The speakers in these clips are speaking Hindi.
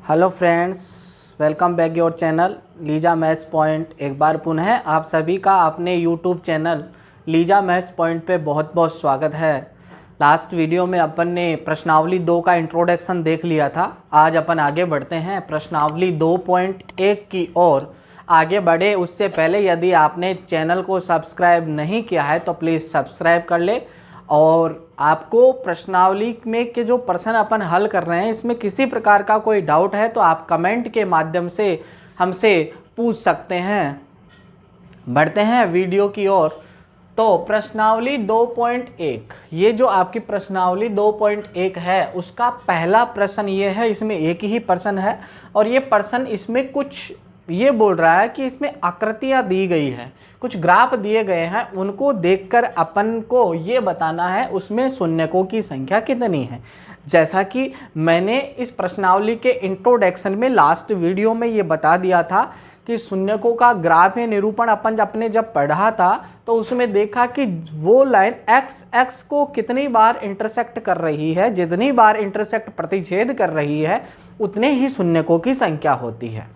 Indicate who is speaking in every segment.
Speaker 1: Hello friends, welcome back your channel Lisa maths point. एक बार पुनः आप सभी का अपने YouTube channel Lisa maths point पे बहुत बहुत स्वागत है। लास्ट वीडियो में अपन ने प्रश्नावली 2 का इंट्रोडक्शन देख लिया था। आज अपन आगे बढ़ते हैं प्रश्नावली 2.1 की ओर। आगे बढ़े उससे पहले यदि आपने चैनल को सब्सक्राइब नहीं किया है तो प्लीज़ सब्सक्राइब कर ले। और आपको प्रश्नावली में के जो प्रश्न अपन हल कर रहे हैं इसमें किसी प्रकार का कोई डाउट है तो आप कमेंट के माध्यम से हमसे पूछ सकते हैं। बढ़ते हैं वीडियो की ओर। तो प्रश्नावली 2.1, ये जो आपकी प्रश्नावली 2.1 है उसका पहला प्रश्न ये है। इसमें एक ही प्रश्न है और ये प्रश्न इसमें कुछ ये बोल रहा है कि इसमें आकृतियाँ दी गई है, कुछ ग्राफ दिए गए हैं, उनको देखकर अपन को ये बताना है उसमें शून्यकों की संख्या कितनी है। जैसा कि मैंने इस प्रश्नावली के इंट्रोडक्शन में लास्ट वीडियो में ये बता दिया था कि शून्यकों का ग्राफ या निरूपण अपन अपने जब पढ़ा था तो उसमें देखा कि वो लाइन x को कितनी बार इंटरसेक्ट कर रही है, जितनी बार इंटरसेक्ट प्रतिच्छेद कर रही है उतने ही शून्यकों की संख्या होती है।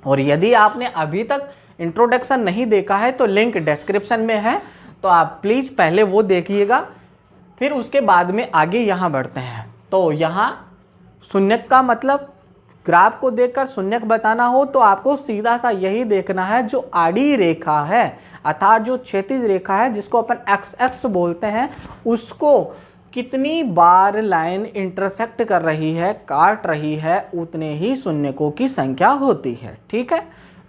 Speaker 1: और यदि आपने अभी तक इंट्रोडक्शन नहीं देखा है तो लिंक डिस्क्रिप्शन में है, तो आप प्लीज़ पहले वो देखिएगा, फिर उसके बाद में आगे यहाँ बढ़ते हैं। तो यहाँ शून्यक का मतलब ग्राफ को देखकर शून्यक बताना हो तो आपको सीधा सा यही देखना है, जो आड़ी रेखा है अर्थात जो क्षैतिज रेखा है जिसको अपन x बोलते हैं, उसको कितनी बार लाइन इंटरसेक्ट कर रही है, काट रही है, उतने ही शून्यकों की संख्या होती है। ठीक है,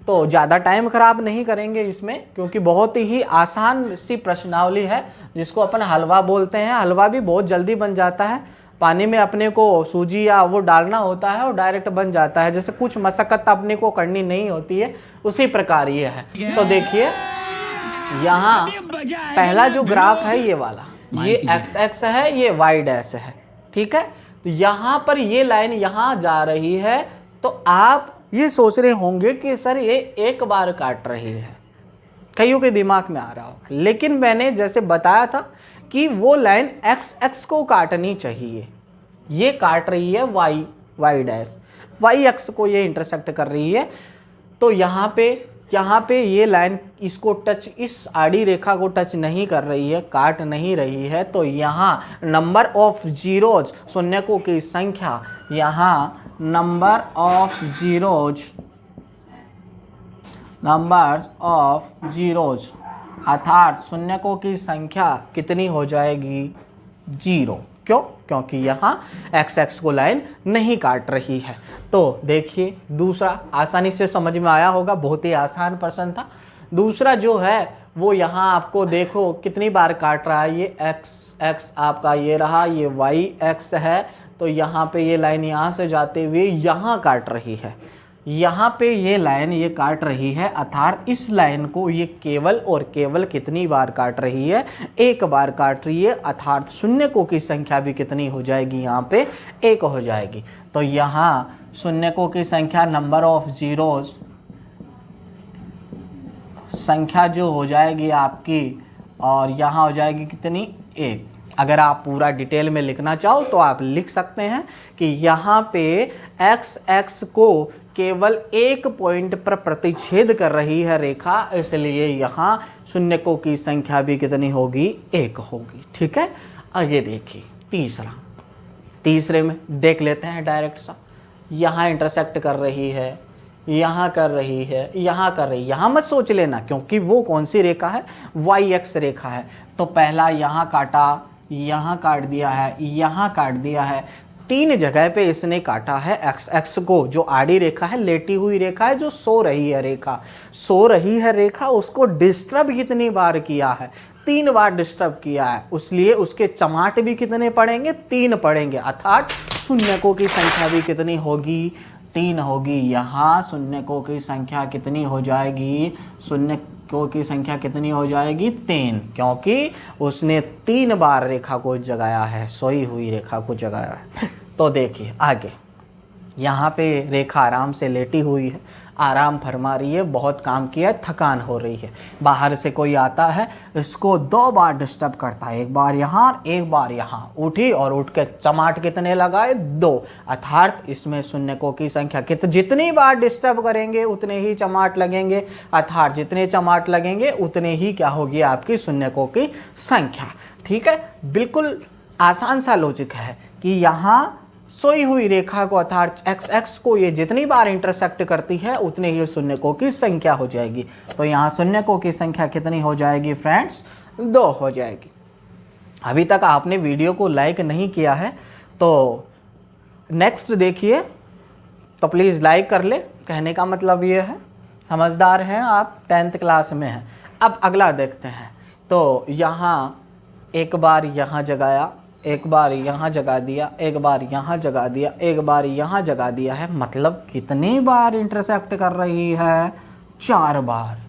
Speaker 1: तो ज़्यादा टाइम खराब नहीं करेंगे इसमें, क्योंकि बहुत ही आसान सी प्रश्नावली है जिसको अपन हलवा बोलते हैं। हलवा भी बहुत जल्दी बन जाता है, पानी में अपने को सूजी या वो डालना होता है और डायरेक्ट बन जाता है, जैसे कुछ मशक्कत अपने को करनी नहीं होती है, उसी प्रकार ये है। तो देखिए यहाँ पहला जो ग्राफ है ये वाला, ये x है, ये y डैश है। ठीक है, तो यहाँ पर ये लाइन यहाँ जा रही है तो आप ये सोच रहे होंगे कि सर ये एक बार काट रही है, कईयों के दिमाग में आ रहा होगा, लेकिन मैंने जैसे बताया था कि वो लाइन x को काटनी चाहिए। ये काट रही है y डैश, y अक्ष को ये इंटरसेक्ट कर रही है। तो यहाँ पे ये लाइन इसको टच, इस आड़ी रेखा को टच नहीं कर रही है, काट नहीं रही है। तो यहाँ नंबर ऑफ जीरोज, शून्यकों की संख्या, यहाँ नंबर ऑफ जीरोज अर्थात शून्यकों की संख्या कितनी हो जाएगी? 0। क्यों? क्योंकि यहाँ x को लाइन नहीं काट रही है। तो देखिए दूसरा आसानी से समझ में आया होगा, बहुत ही आसान प्रश्न था। दूसरा जो है वो यहाँ आपको देखो कितनी बार काट रहा है, ये x आपका ये रहा, ये y है, तो यहाँ पे ये लाइन यहाँ से जाते हुए यहाँ काट रही है, यहाँ पे ये लाइन ये काट रही है, अर्थात इस लाइन को ये केवल और केवल कितनी बार काट रही है? एक बार काट रही है, अर्थात शून्यकों की संख्या भी कितनी हो जाएगी? यहाँ पे 1 हो जाएगी। तो यहाँ शून्यकों की संख्या, नंबर ऑफ जीरोज संख्या जो हो जाएगी आपकी, और यहाँ हो जाएगी कितनी? 1। अगर आप पूरा डिटेल में लिखना चाहो तो आप लिख सकते हैं कि यहाँ पे x को केवल एक पॉइंट पर प्रतिच्छेद कर रही है रेखा, इसलिए यहाँ शून्यकों की संख्या भी कितनी होगी? 1 होगी। ठीक है, आगे देखिए तीसरे में देख लेते हैं डायरेक्ट सा। यहाँ इंटरसेक्ट कर रही है, यहाँ कर रही है, यहाँ कर रही है। यहाँ मत सोच लेना क्योंकि वो कौन सी रेखा है? y रेखा है। तो पहला यहाँ काटा, यहाँ काट दिया है, यहाँ काट दिया है, 3 जगह पे इसने काटा है x को। जो आड़ी रेखा है, लेटी हुई रेखा है, जो सो रही है रेखा, उसको डिस्टर्ब कितनी बार किया है? 3 बार डिस्टर्ब किया है, इसलिए उसके चमाट भी कितने पड़ेंगे? 3 पड़ेंगे, अर्थात शून्यकों की संख्या भी कितनी होगी? 3 होगी। यहाँ शून्यकों की संख्या कितनी हो जाएगी? शून्यकों की संख्या कितनी हो जाएगी? 3, क्योंकि उसने 3 बार रेखा को जगाया है, सोई हुई रेखा को जगाया है। तो देखिए आगे, यहाँ पे रेखा आराम से लेटी हुई है, आराम फरमा रही है, बहुत काम किया है, थकान हो रही है। बाहर से कोई आता है, इसको 2 बार डिस्टर्ब करता है, एक बार यहाँ एक बार यहाँ। उठी और उठ के चमाट कितने लगाए? 2। अर्थात इसमें शून्यकों की संख्या जितनी बार डिस्टर्ब करेंगे उतने ही चमाट लगेंगे, अर्थात जितने चमाट लगेंगे उतने ही क्या होगी आपकी शून्यकों की संख्या। ठीक है, बिल्कुल आसान सा लॉजिक है कि यहाँ सोई हुई रेखा को अर्थात x को ये जितनी बार इंटरसेक्ट करती है उतने ही शून्यकों की संख्या हो जाएगी। तो यहाँ शून्यकों की संख्या कितनी हो जाएगी फ्रेंड्स? 2 हो जाएगी। अभी तक आपने वीडियो को लाइक नहीं किया है तो नेक्स्ट देखिए, तो प्लीज़ लाइक कर ले। कहने का मतलब ये है समझदार हैं आप, 10th क्लास में हैं। अब अगला देखते हैं। तो यहाँ एक बार यहाँ जगाया, एक बार यहाँ जगा दिया, एक बार यहाँ जगा दिया, एक बार यहाँ जगा दिया है, मतलब कितनी बार इंटरसेक्ट कर रही है? 4 बार।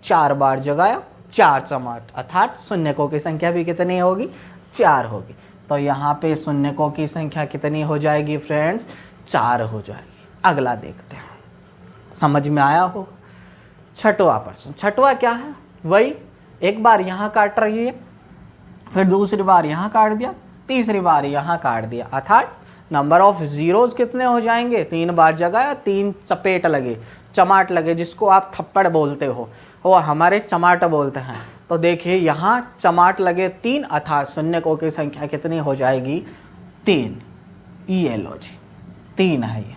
Speaker 1: 4 बार जगाया, 4 चमाट, अर्थात शून्यकों की संख्या भी कितनी होगी? 4 होगी। तो यहाँ पे शून्यकों की संख्या कितनी हो जाएगी फ्रेंड्स? 4 हो जाएगी। अगला देखते हैं, समझ में आया होगा। छठवां प्रश्न। छठवां क्या है? वही एक बार यहाँ काट रही है, फिर दूसरी बार यहाँ काट दिया, तीसरी बार यहाँ काट दिया, अर्थात नंबर ऑफ जीरोज कितने हो जाएंगे? 3 बार जगाया, 3 चपेट लगे, चमाट लगे, जिसको आप थप्पड़ बोलते हो वो हमारे चमाट बोलते हैं। तो देखिए यहाँ चमाट लगे 3, अर्थात शून्यकों की संख्या कितनी हो जाएगी? 3। ये लो जी, 3 है ये।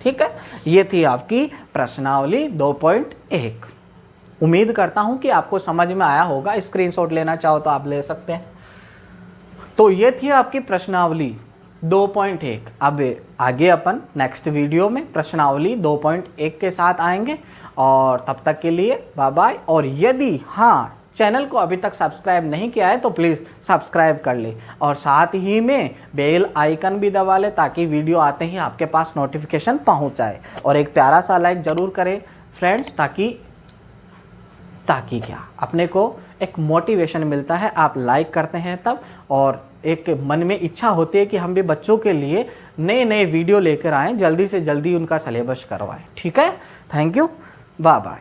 Speaker 1: ठीक है, ये थी आपकी प्रश्नावली 2.1। उम्मीद करता हूँ कि आपको समझ में आया होगा। स्क्रीनशॉट लेना चाहो तो आप ले सकते हैं। तो ये थी आपकी प्रश्नावली 2.1। अब आगे अपन नेक्स्ट वीडियो में प्रश्नावली 2.1 के साथ आएंगे, और तब तक के लिए बाय बाय। और यदि हाँ चैनल को अभी तक सब्सक्राइब नहीं किया है तो प्लीज़ सब्सक्राइब कर ले, और साथ ही में बेल आइकन भी दबा ले ताकि वीडियो आते ही आपके पास नोटिफिकेशन पहुंच जाए। और एक प्यारा सा लाइक ज़रूर करें फ्रेंड्स, ताकि क्या अपने को एक मोटिवेशन मिलता है। आप लाइक करते हैं तब, और एक मन में इच्छा होती है कि हम भी बच्चों के लिए नए नए वीडियो लेकर आएँ, जल्दी से जल्दी उनका सिलेबस करवाएं। ठीक है, थैंक यू, बाय बाय।